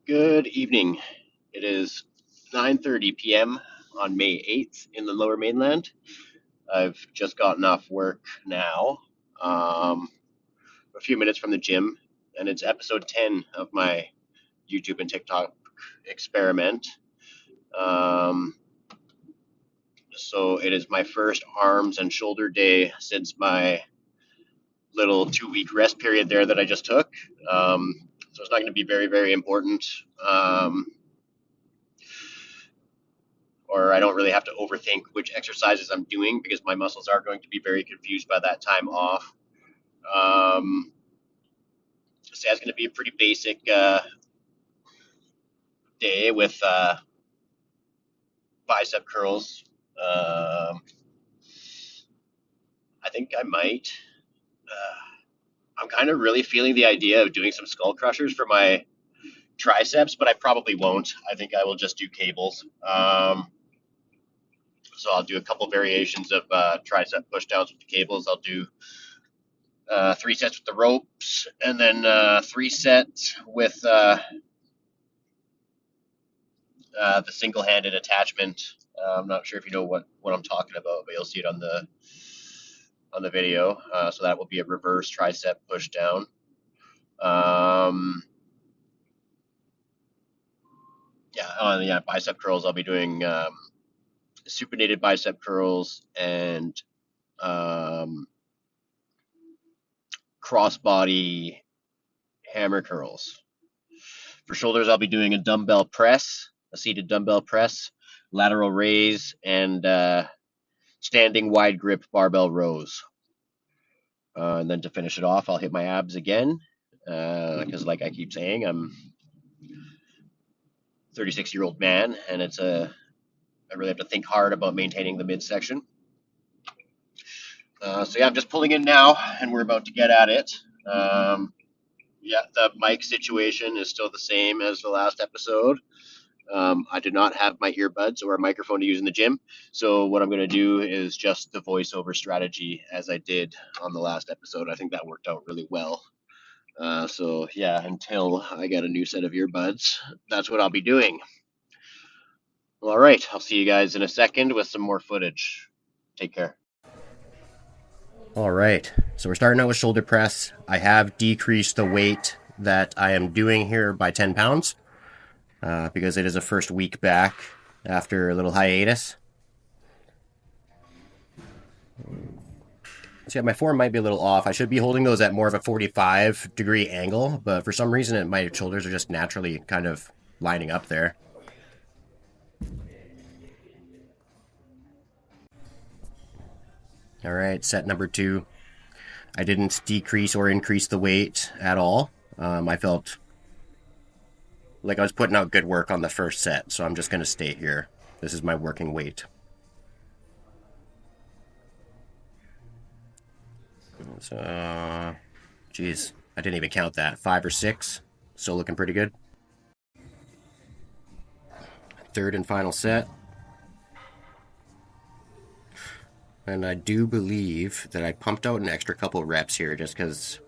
Good evening. It is 9:30 p.m. on May 8th in the Lower Mainland. I've just gotten off work now, a few minutes from the gym, and it's episode 10 of my YouTube and TikTok experiment. Um, so it is my first arms and shoulder day since my little 2 week rest period there that I just took. So it's not going to be very, very important. Or I don't really have to overthink which exercises I'm doing because my muscles are going to be very confused by that time off. So yeah, it's going to be a pretty basic day with bicep curls. I think I might. I'm kind of really feeling the idea of doing some skull crushers for my triceps, but I probably won't. I think I will just do cables. So I'll do a couple variations of tricep pushdowns with the cables. I'll do 3 sets with the ropes, and then 3 sets with the single-handed attachment. I'm not sure if you know what I'm talking about, but you'll see it on the video. So that will be a reverse tricep push down. Yeah, bicep curls. I'll be doing supinated bicep curls and crossbody hammer curls. For shoulders, I'll be doing a dumbbell press, a seated dumbbell press, lateral raise, and standing wide grip barbell rows. And then to finish it off, I'll hit my abs again, because like I keep saying, I'm a 36-year-old man, and I really have to think hard about maintaining the midsection. So yeah, I'm just pulling in now, and we're about to get at it. Yeah, the mic situation is still the same as the last episode. I did not have my earbuds or a microphone to use in the gym, so what I'm going to do is just the voiceover strategy as I did on the last episode. I think that worked out really well. So yeah, until I get a new set of earbuds, that's what I'll be doing. All right, I'll see you guys in a second with some more footage. Take care. All right, so we're starting out with shoulder press. I have decreased the weight that I am doing here by 10 pounds because it is a first week back after a little hiatus. So yeah, my form might be a little off. I should be holding those at more of a 45-degree angle, but for some reason my shoulders are just naturally kind of lining up there. All right, set number 2. I didn't decrease or increase the weight at all. I felt like I was putting out good work on the first set, so I'm just going to stay here. This is my working weight. So, geez, I didn't even count that. 5 or 6. Still looking pretty good. Third and final set. And I do believe that I pumped out an extra couple reps here just because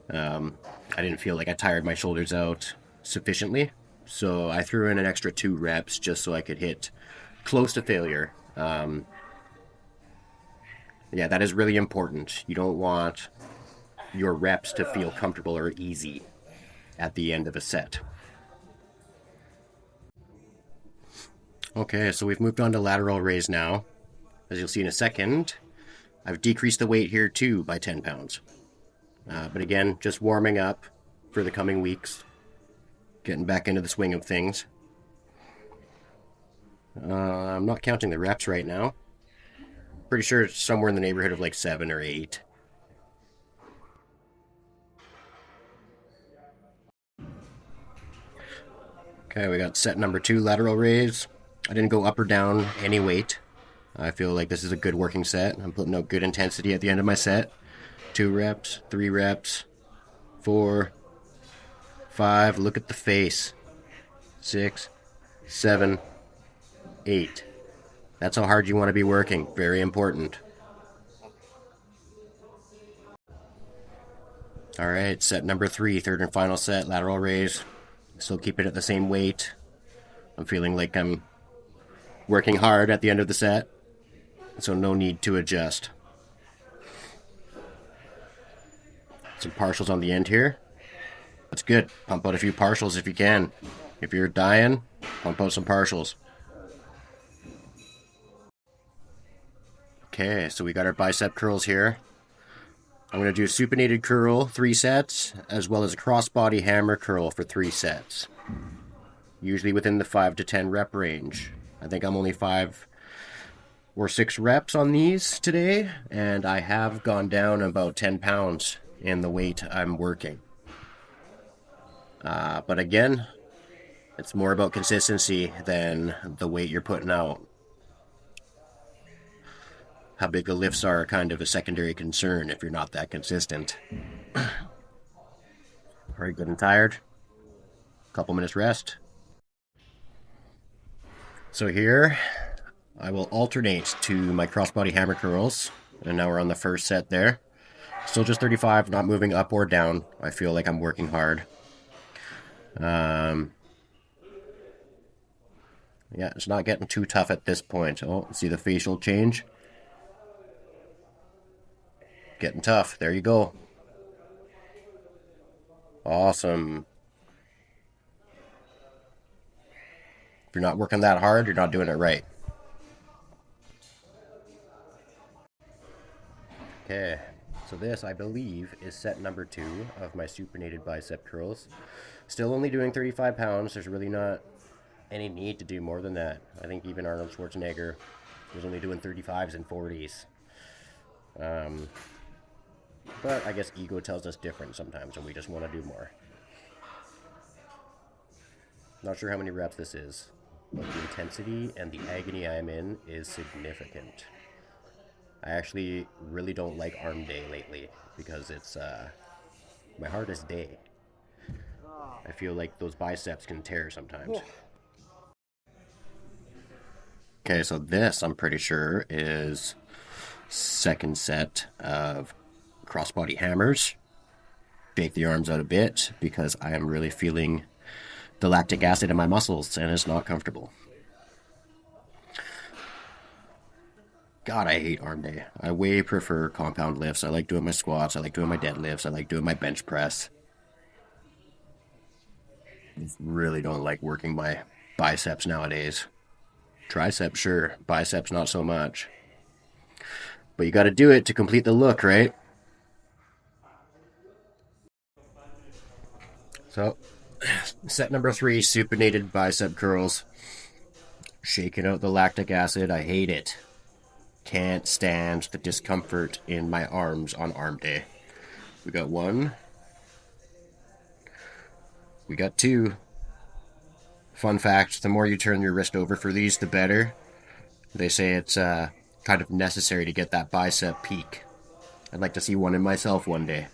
I didn't feel like I tired my shoulders out sufficiently. So I threw in an extra 2 reps just so I could hit close to failure. Yeah, that is really important. You don't want your reps to feel comfortable or easy at the end of a set. Okay, so we've moved on to lateral raise now. As you'll see in a second, I've decreased the weight here too by 10 pounds. But again, just warming up for the coming weeks. Getting back into the swing of things. I'm not counting the reps right now. Pretty sure it's somewhere in the neighborhood of like 7 or 8. Okay, we got set number 2, lateral raise. I didn't go up or down any weight. I feel like this is a good working set. I'm putting out good intensity at the end of my set. 2 reps, 3 reps, 4, 5. Look at the face. 6, 7, 8. That's how hard you want to be working. Very important. All right, set number 3, third and final set, lateral raise. Still keep it at the same weight. I'm feeling like I'm working hard at the end of the set, so no need to adjust. Some partials on the end here. That's good. Pump out a few partials if you can. If you're dying, pump out some partials. Okay, so we got our bicep curls here. I'm going to do a supinated curl 3 sets, as well as a crossbody hammer curl for 3 sets. Usually within the 5 to 10 rep range. I think I'm only 5 or 6 reps on these today, and I have gone down about 10 pounds in the weight I'm working. But again, it's more about consistency than the weight you're putting out. How big the lifts are kind of a secondary concern if you're not that consistent. Alright, good and tired. Couple minutes rest. So here, I will alternate to my crossbody hammer curls. And now we're on the first set there. Still just 35, not moving up or down. I feel like I'm working hard. Yeah, it's not getting too tough at this point. Oh, see the facial change? Getting tough. There you go. Awesome. If you're not working that hard, you're not doing it right. Okay, so this, I believe, is set number 2 of my supinated bicep curls. Still only doing 35 pounds. There's really not any need to do more than that. I think even Arnold Schwarzenegger was only doing 35s and 40s. But I guess ego tells us different sometimes, and we just want to do more. Not sure how many reps this is, but the intensity and the agony I'm in is significant. I actually really don't like arm day lately because it's my hardest day. I feel like those biceps can tear sometimes. Okay, so this, I'm pretty sure, is second set of crossbody hammers. Bake the arms out a bit because I am really feeling the lactic acid in my muscles and it's not comfortable. God, I hate arm day. I way prefer compound lifts. I like doing my squats. I like doing my deadlifts. I like doing my bench press. I really don't like working my biceps nowadays. Triceps, sure. Biceps, not so much. But you got to do it to complete the look, right? So, set number 3, supinated bicep curls. Shaking out the lactic acid. I hate it. Can't stand the discomfort in my arms on arm day. We got 1. We got 2. Fun fact, the more you turn your wrist over for these, the better. They say it's kind of necessary to get that bicep peak. I'd like to see one in myself one day.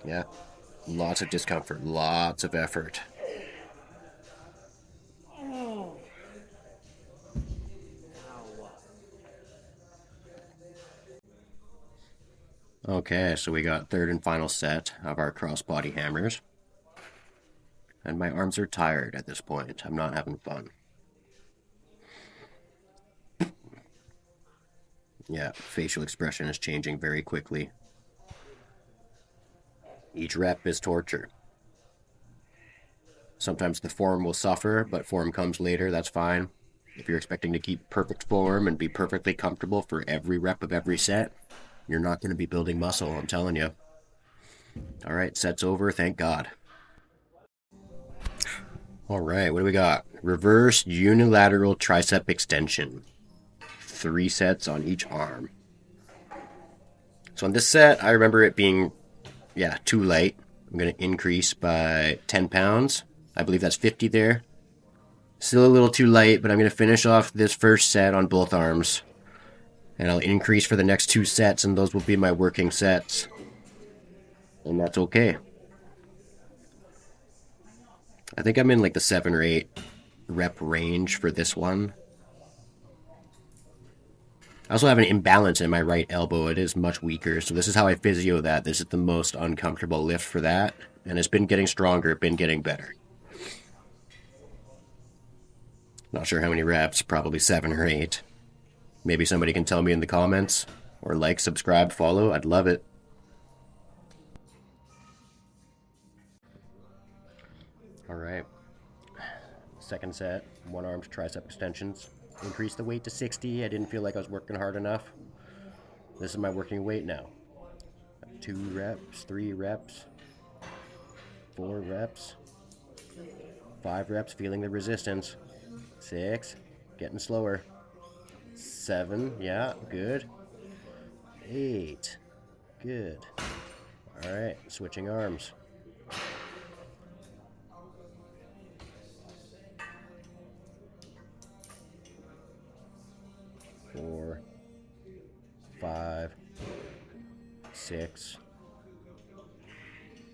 Yeah, lots of discomfort, lots of effort. Okay, so we got third and final set of our crossbody hammers. And my arms are tired at this point. I'm not having fun. Yeah, facial expression is changing very quickly. Each rep is torture. Sometimes the form will suffer, but form comes later, that's fine. If you're expecting to keep perfect form and be perfectly comfortable for every rep of every set, you're not going to be building muscle, I'm telling you. Alright, set's over, thank God. Alright, what do we got? Reverse unilateral tricep extension. 3 sets on each arm. So on this set, I remember it being, too light. I'm going to increase by 10 pounds. I believe that's 50 there. Still a little too light, but I'm going to finish off this first set on both arms. And I'll increase for the next 2 sets, and those will be my working sets. And that's okay. I think I'm in like the 7 or 8 rep range for this one. I also have an imbalance in my right elbow. It is much weaker, so this is how I physio that. This is the most uncomfortable lift for that. and it's been getting stronger, been getting better. Not sure how many reps, probably 7 or 8. Maybe somebody can tell me in the comments, or like, subscribe, follow. I'd love it. All right. Second set, one arm tricep extensions. Increase the weight to 60. I didn't feel like I was working hard enough. This is my working weight now. 2 reps, 3 reps, 4 reps, 5 reps, feeling the resistance. 6, getting slower. 7, yeah, good. 8, good. All right, switching arms. 4, 5, 6,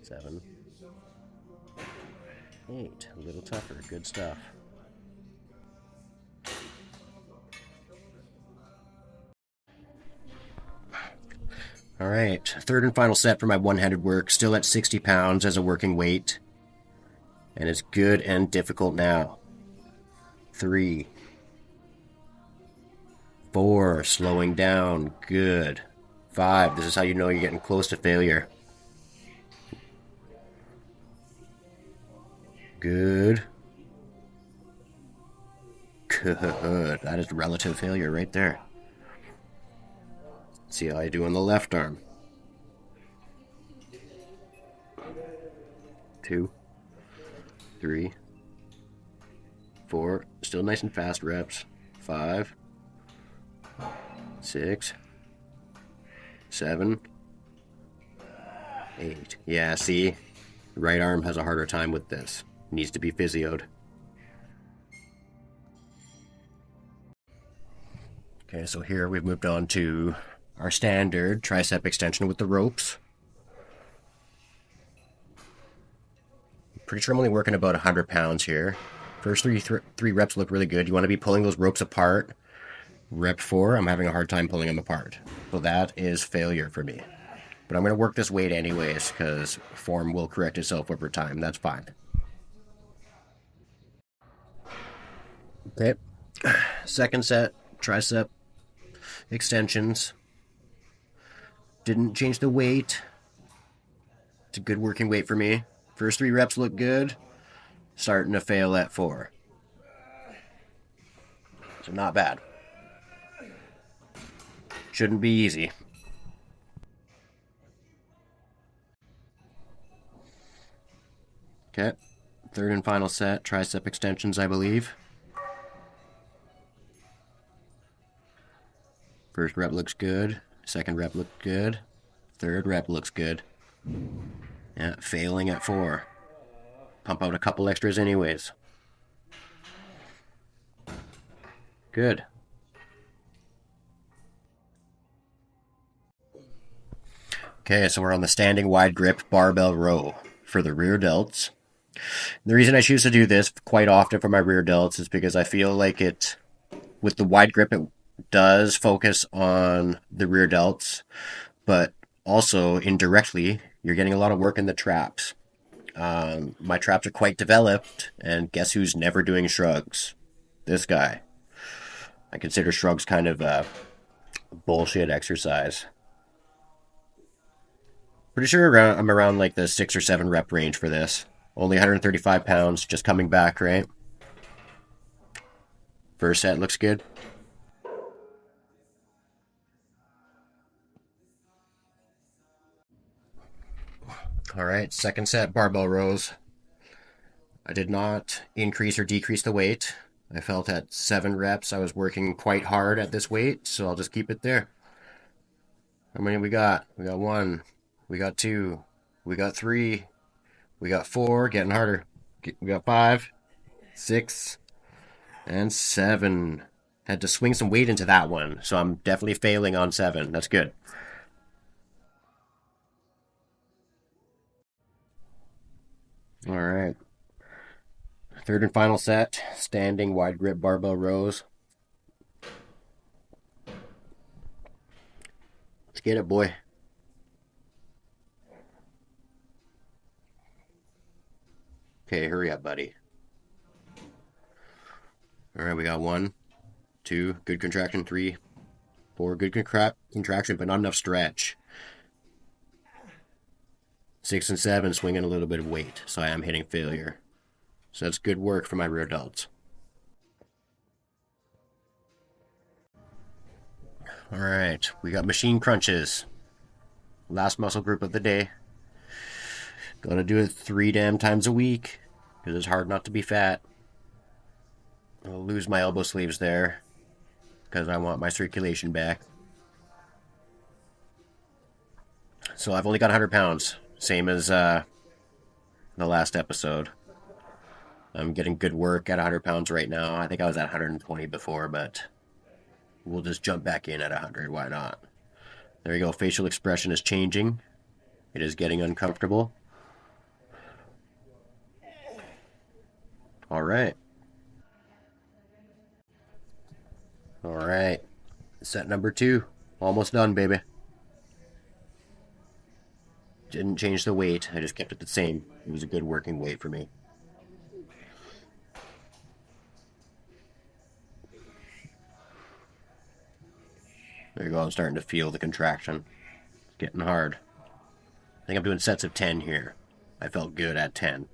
7, 8. A little tougher, good stuff. All right, third and final set for my one-handed work, still at 60 pounds as a working weight. And it's good and difficult now. 3, 4, slowing down, good. 5, this is how you know you're getting close to failure. Good. Good. That is relative failure right there. See how I do on the left arm. 2, 3, 4, still nice and fast reps. 5, 6, 7, 8. Yeah, see? Right arm has a harder time with this. Needs to be physioed. Okay, so here we've moved on to our standard tricep extension with the ropes. Pretty sure I'm only working about 100 pounds here. First three reps look really good. You want to be pulling those ropes apart. Rep 4, I'm having a hard time pulling them apart. So that is failure for me. But I'm going to work this weight anyways because form will correct itself over time. That's fine. Okay. Second set, tricep extensions. Didn't change the weight. It's a good working weight for me. First 3 reps look good. Starting to fail at 4. So not bad. Shouldn't be easy. Okay. Third and final set, tricep extensions, I believe. First rep looks good. Second rep looked good. Third rep looks good. Yeah, failing at 4. Pump out a couple extras anyways. Good. Okay, so we're on the standing wide grip barbell row for the rear delts. The reason I choose to do this quite often for my rear delts is because I feel like it, with the wide grip, it does focus on the rear delts, but also indirectly, you're getting a lot of work in the traps. My traps are quite developed, and guess who's never doing shrugs? This guy. I consider shrugs kind of a bullshit exercise. Pretty sure I'm around like the 6 or 7 rep range for this. Only 135 pounds, just coming back, right? First set looks good. All right, second set, barbell rows. I did not increase or decrease the weight. I felt at 7 reps I was working quite hard at this weight, so I'll just keep it there. How many we got? We got 1, we got 2, we got 3, we got 4, getting harder. We got 5, 6, and 7. Had to swing some weight into that one, so I'm definitely failing on 7. That's good. All right. Third and final set, standing wide grip barbell rows. Let's get it, boy. Okay, hurry up, buddy. All right, we got 1, 2, good contraction, 3, 4, good contraction, but not enough stretch. 6 and 7, swinging a little bit of weight, so I am hitting failure. So that's good work for my rear delts. All right, we got machine crunches. Last muscle group of the day. Gotta do it 3 damn times a week, because it's hard not to be fat. I'll lose my elbow sleeves there, because I want my circulation back. So I've only got 100 pounds, same as the last episode. I'm getting good work at 100 pounds right now. I think I was at 120 before, but we'll just jump back in at 100. Why not? There you go. Facial expression is changing. It is getting uncomfortable. All right. All right. Set number 2. Almost done, baby. Didn't change the weight. I just kept it the same. It was a good working weight for me. There you go. I'm starting to feel the contraction. It's getting hard. I think I'm doing sets of 10 here. I felt good at 10.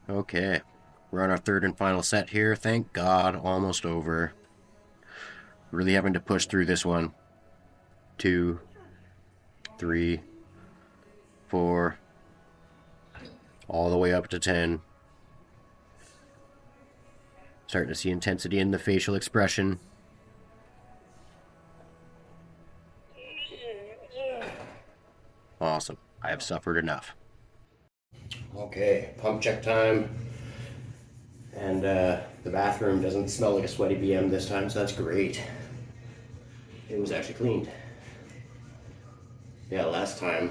Okay. We're on our 3rd and final set here. Thank God. Almost over. Really having to push through this one. 2, 3, 4, all the way up to 10. Starting to see intensity in the facial expression. Awesome. I have suffered enough. Okay, pump check time. And the bathroom doesn't smell like a sweaty BM this time, so that's great. It was actually cleaned. Yeah, last time.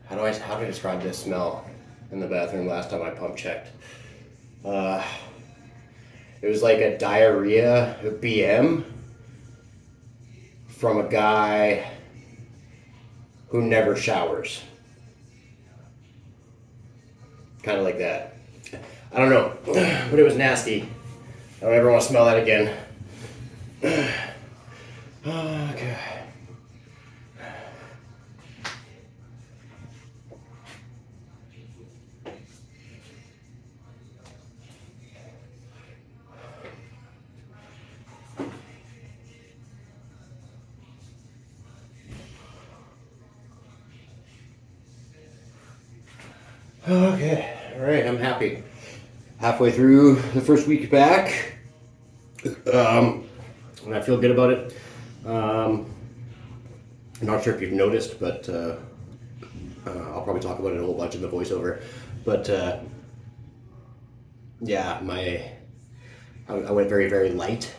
How do I describe this smell in the bathroom last time I pump checked? It was like a diarrhea BM from a guy who never showers. Kind of like that. I don't know, but it was nasty. I don't ever want to smell that again. Okay. Okay, all right, I'm happy. Halfway through the first week back, and I feel good about it. I'm not sure if you've noticed, but I'll probably talk about it a whole bunch in the voiceover. But yeah, I went very, very light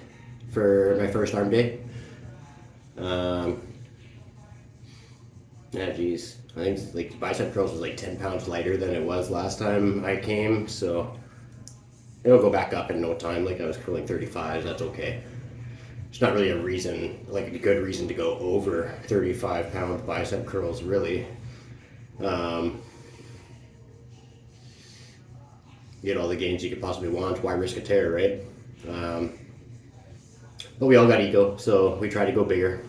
for my first arm day. Yeah, geez. I think like bicep curls was like 10 pounds lighter than it was last time I came, so it'll go back up in no time. Like I was curling 35, that's okay. It's not really a reason, like a good reason to go over 35-pound bicep curls, really. Get all the gains you could possibly want. Why risk a tear, right? But we all got ego, so we try to go bigger.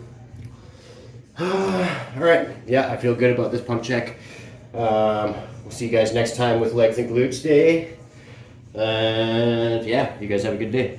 All right, yeah, I feel good about this pump check. We'll see you guys next time with legs and glutes day. And yeah, you guys have a good day.